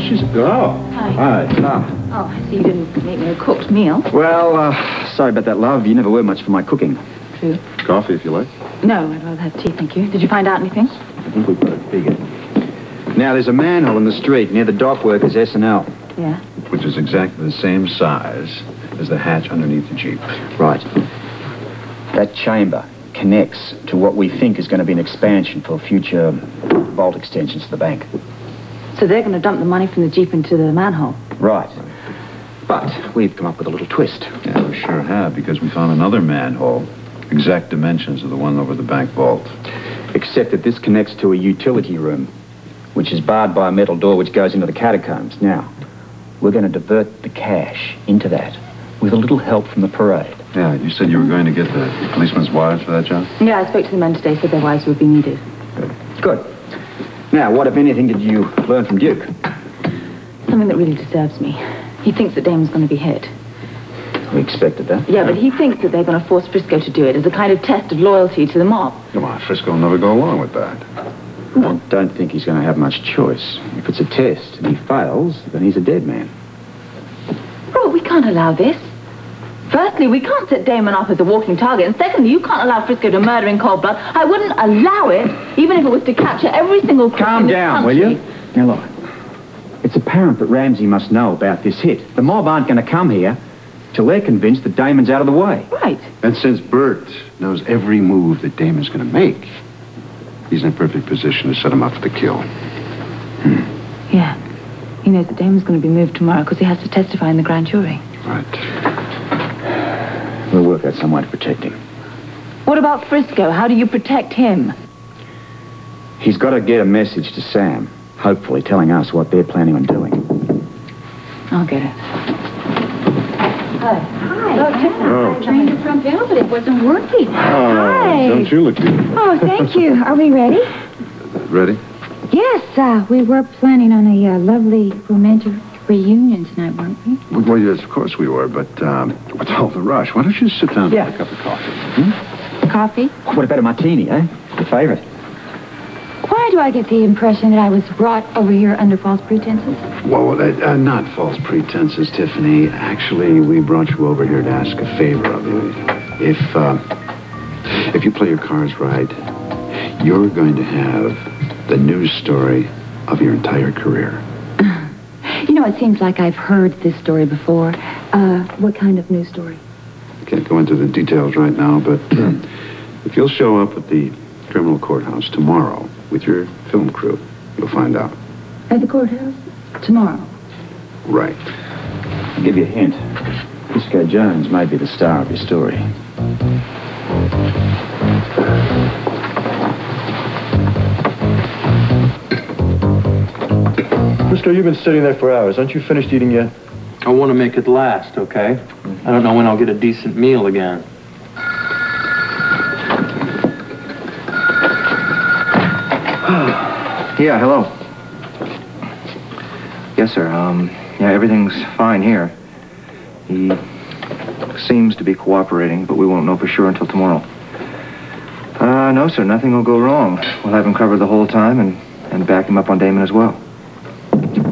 she's... Oh. Hi. Hi. Oh, I see you didn't make me a cooked meal. Well, sorry about that, love. You never were much for my cooking. True. Coffee, if you like. No, I'd rather have tea, thank you. Did you find out anything? I think we've got it figured. Now, there's a manhole in the street near the dock workers' S&L. Yeah? Which is exactly the same size as the hatch underneath the Jeep. Right. That chamber connects to what we think is going to be an expansion for future vault extensions to the bank. So they're going to dump the money from the Jeep into the manhole? Right. But we've come up with a little twist. Yeah, we sure have, because we found another manhole, exact dimensions of the one over the bank vault. Except that this connects to a utility room, which is barred by a metal door which goes into the catacombs. Now, we're going to divert the cash into that with a little help from the parade. Yeah, you said you were going to get the policeman's wives for that job? Yeah, I spoke to the men today, said their wives would be needed. Good. Now, what, if anything, did you learn from Duke? Something that really disturbs me. He thinks that Damon's going to be hit. We expected that. Yeah, but he thinks that they're going to force Frisco to do it as a kind of test of loyalty to the mob. Come on, Frisco will never go along with that. I don't think he's going to have much choice. If it's a test and he fails, then he's a dead man. Robert, we can't allow this. Firstly, we can't set Damon up as a walking target. And secondly, you can't allow Frisco to murder in cold blood. I wouldn't allow it, even if it was to capture every single crook Calm in this down, country. will you? Now, look. It's apparent that Ramsey must know about this hit. The mob aren't going to come here till they're convinced that Damon's out of the way. Right. And since Bert knows every move that Damon's going to make, he's in a perfect position to set him up for the kill. Yeah. He knows that Damon's going to be moved tomorrow because he has to testify in the grand jury. Right. We'll work out some way to protect him. What about Frisco? How do you protect him? He's got to get a message to Sam, hopefully telling us what they're planning on doing. I'll get it. Hi. Oh, Tiffany. I tried the front bell, but it wasn't working. Hi. Don't you look beautiful? Oh, thank you. Are we ready? Ready? Yes, we were planning on a lovely romantic reunion tonight, weren't we? Well, yes, of course we were, but with all the rush, why don't you sit down Yeah. and have a cup of coffee? Coffee? What about a martini, eh? Your favorite. Why do I get the impression that I was brought over here under false pretenses? Well, not false pretenses, Tiffany. Actually, we brought you over here to ask a favor of you. If you play your cards right, you're going to have the news story of your entire career. You know, it seems like I've heard this story before. What kind of news story? Can't go into the details right now, but if you'll show up at the criminal courthouse tomorrow with your film crew, you'll find out. At the courthouse? Tomorrow. Right. I'll give you a hint. Frisco Jones may be the star of your story. Frisco, you've been sitting there for hours. Aren't you finished eating yet? I want to make it last, okay? I don't know when I'll get a decent meal again. Yeah, hello. Yes, sir. Yeah, everything's fine here. He seems to be cooperating, but we won't know for sure until tomorrow. No, sir, nothing will go wrong. We'll have him covered the whole time and back him up on Damon as well.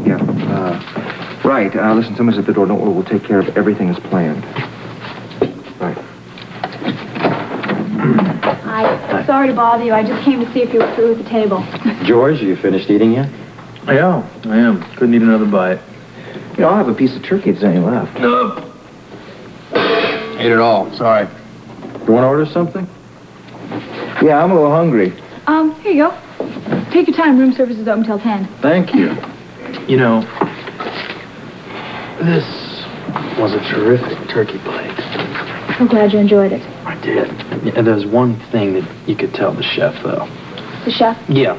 Yeah, right. Listen, someone's at the door. Don't worry, we'll take care of everything as planned. Right. Hi. Sorry to bother you. I just came to see if you were through with the table. George, are you finished eating yet? Yeah, I am. Couldn't eat another bite. You know, I'll have a piece of turkey if there's any left. No. Ate it all. Sorry. You want to order something? Yeah, I'm a little hungry. Here you go. Take your time. Room service is open till 10. Thank you. You know, this was a terrific turkey plate. I'm glad you enjoyed it. I did. Yeah, there's one thing that you could tell the chef, though. The chef? Yeah.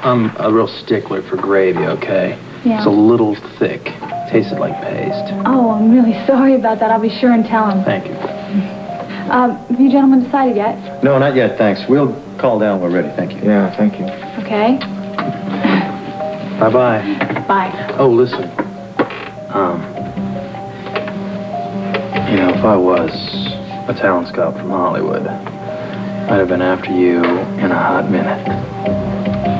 I'm a real stickler for gravy, okay? Yeah. It's a little thick. Tasted like paste. Oh, I'm really sorry about that. I'll be sure and tell him. Thank you. Have you gentlemen decided yet? No, not yet, thanks. We'll call down when we're ready. Thank you. Yeah, thank you. Okay. Bye-bye. Bye. Oh, listen. You know, if I was a talent scout from Hollywood, I'd have been after you in a hot minute.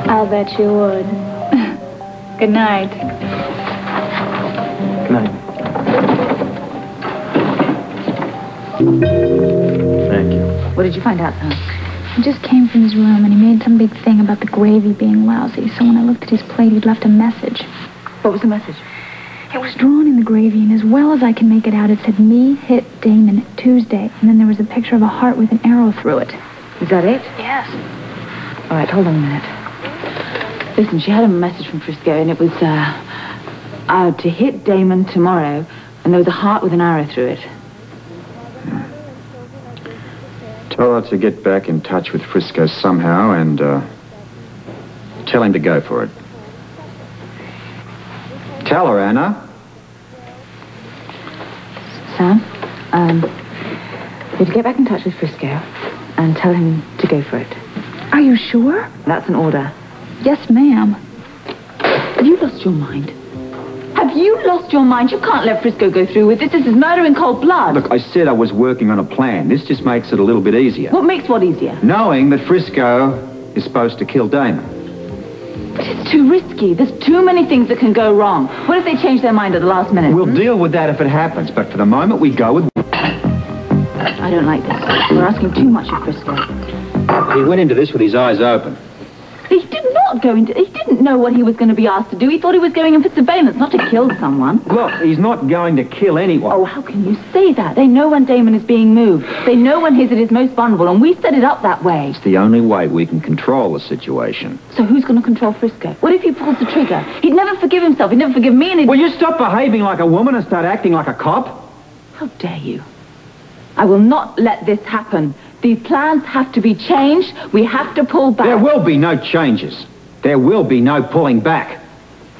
I'll bet you would. Good night. Night. Thank you. What did you find out, son? He just came from his room and he made some big thing about the gravy being lousy. So when I looked at his plate, he'd left a message. What was the message? It was drawn in the gravy, and as well as I can make it out, it said, "Me hit Damon Tuesday." And then there was a picture of a heart with an arrow through it. Is that it? Yes. All right, hold on a minute. Listen, she had a message from Frisco, and it was, to hit Damon tomorrow, and there was a heart with an arrow through it. Tell her to get back in touch with Frisco somehow and tell him to go for it. Tell her, Anna. Sam, you to get back in touch with Frisco and tell him to go for it. Are you sure? That's an order. Yes, ma'am. Have you lost your mind? Have you lost your mind? You can't let Frisco go through with this. This is murder in cold blood. Look, I said I was working on a plan. This just makes it a little bit easier. What makes what easier? Knowing that Frisco is supposed to kill Damon. But it's too risky. There's too many things that can go wrong. What if they change their mind at the last minute? We'll deal with that if it happens, but for the moment we go with... I don't like this. We're asking too much of Frisco. He went into this with his eyes open. He did not go into... He didn't know what he was going to be asked to do. He thought he was going in for surveillance, not to kill someone. Look, he's not going to kill anyone. Oh, how can you say that? They know when Damon is being moved. They know when he's at his most vulnerable, and we set it up that way. It's the only way we can control the situation. So who's going to control Frisco? What if he pulls the trigger? He'd never forgive himself. He'd never forgive me, and he'd... Will you stop behaving like a woman and start acting like a cop? How dare you? I will not let this happen. These plans have to be changed. We have to pull back. There will be no changes. There will be no pulling back.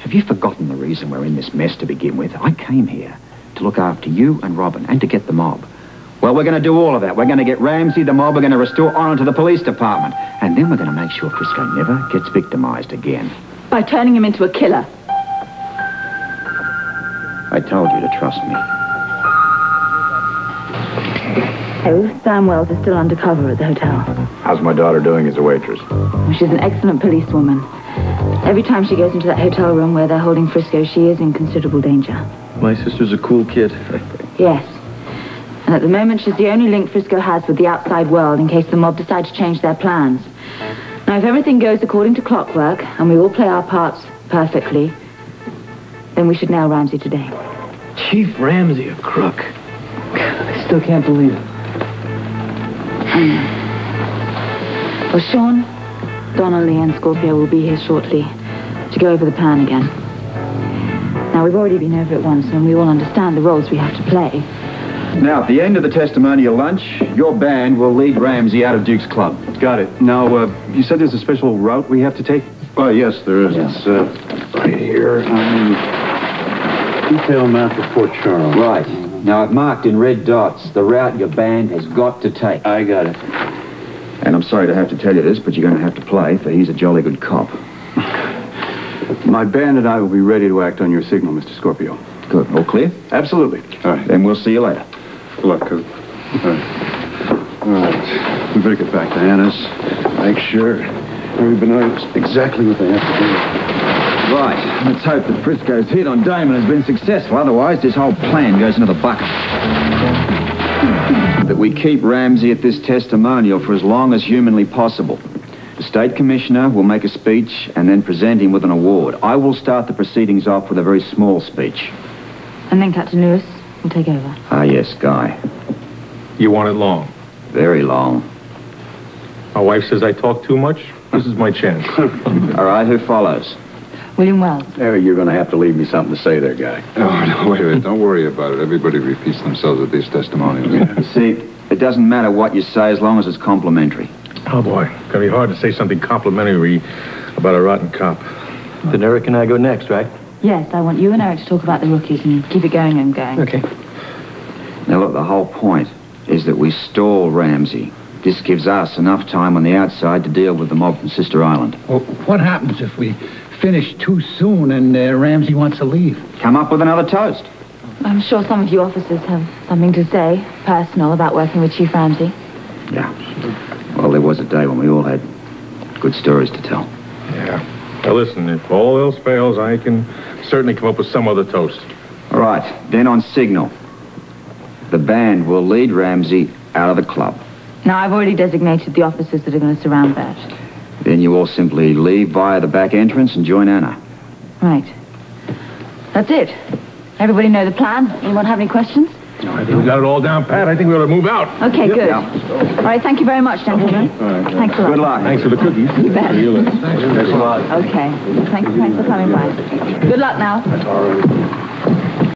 Have you forgotten the reason we're in this mess to begin with? I came here to look after you and Robin and to get the mob. Well, we're going to do all of that. We're going to get Ramsey, the mob. We're going to restore honor to the police department. And then we're going to make sure Frisco never gets victimized again. By turning him into a killer. I told you to trust me. Oh, Sam Wells is still undercover at the hotel. How's my daughter doing as a waitress? Well, she's an excellent policewoman. Every time she goes into that hotel room where they're holding Frisco, she is in considerable danger. My sister's a cool kid. Yes. And at the moment, she's the only link Frisco has with the outside world in case the mob decide to change their plans. Now, if everything goes according to clockwork and we all play our parts perfectly, then we should nail Ramsey today. Chief Ramsey, a crook. I still can't believe it. I know. Well, Sean, Donnelly, and Scorpio will be here shortly to go over the plan again. Now, we've already been over it once, and we all understand the roles we have to play. Now, at the end of the testimonial lunch, your band will lead Ramsey out of Duke's Club. Got it. Now, you said there's a special route we have to take? Well, yes, there is. It's right here. Detail map of Fort Charles. Right. Now, I've marked in red dots the route your band has got to take. I got it. And I'm sorry to have to tell you this, but you're going to have to play, for he's a jolly good cop. My band and I will be ready to act on your signal, Mr. Scorpio. Good. All clear? Absolutely. All right. Then we'll see you later. Good luck, Coop. All right. We better get back to Anna's. Make sure everybody knows exactly what they have to do. Right. Let's hope that Frisco's hit on Damon has been successful. Otherwise, this whole plan goes into the bucket. That we keep Ramsey at this testimonial for as long as humanly possible. The state commissioner will make a speech and then present him with an award. I will start the proceedings off with a very small speech. And then Captain Lewis will take over. Ah, yes, Guy. You want it long? Very long. My wife says I talk too much. This is my chance. All right, who follows? William Wells. Harry, you're going to have to leave me something to say there, Guy. Oh, no, wait a minute. Don't worry about it. Everybody repeats themselves at these testimonials. You see, it doesn't matter what you say as long as it's complimentary. Oh, boy. It's going to be hard to say something complimentary about a rotten cop. Then Eric and I go next, right? Yes, I want you and Eric to talk about the rookies and keep it going and going. Okay. Now, look, the whole point is that we stall Ramsey. This gives us enough time on the outside to deal with the mob from Sister Island. Well, what happens if we finish too soon and Ramsey wants to leave? Come up with another toast. I'm sure some of you officers have something to say, personal, about working with Chief Ramsey. Yeah. Well, there was a day when we all had good stories to tell. Yeah. Now, listen, if all else fails, I can certainly come up with some other toast. All right, then on signal, the band will lead Ramsey out of the club. Now, I've already designated the officers that are going to surround that. Then you all simply leave via the back entrance and join Anna. Right. That's it. Everybody know the plan? Anyone have any questions? No, I think we got it all down, Pat. I think we ought to move out. Okay, good. Yeah. All right, thank you very much, gentlemen. Thanks a lot. Good luck. Thanks for the cookies. You bet. See you later. Thanks a lot. Okay. Thanks for coming by. Good luck now. That's all right.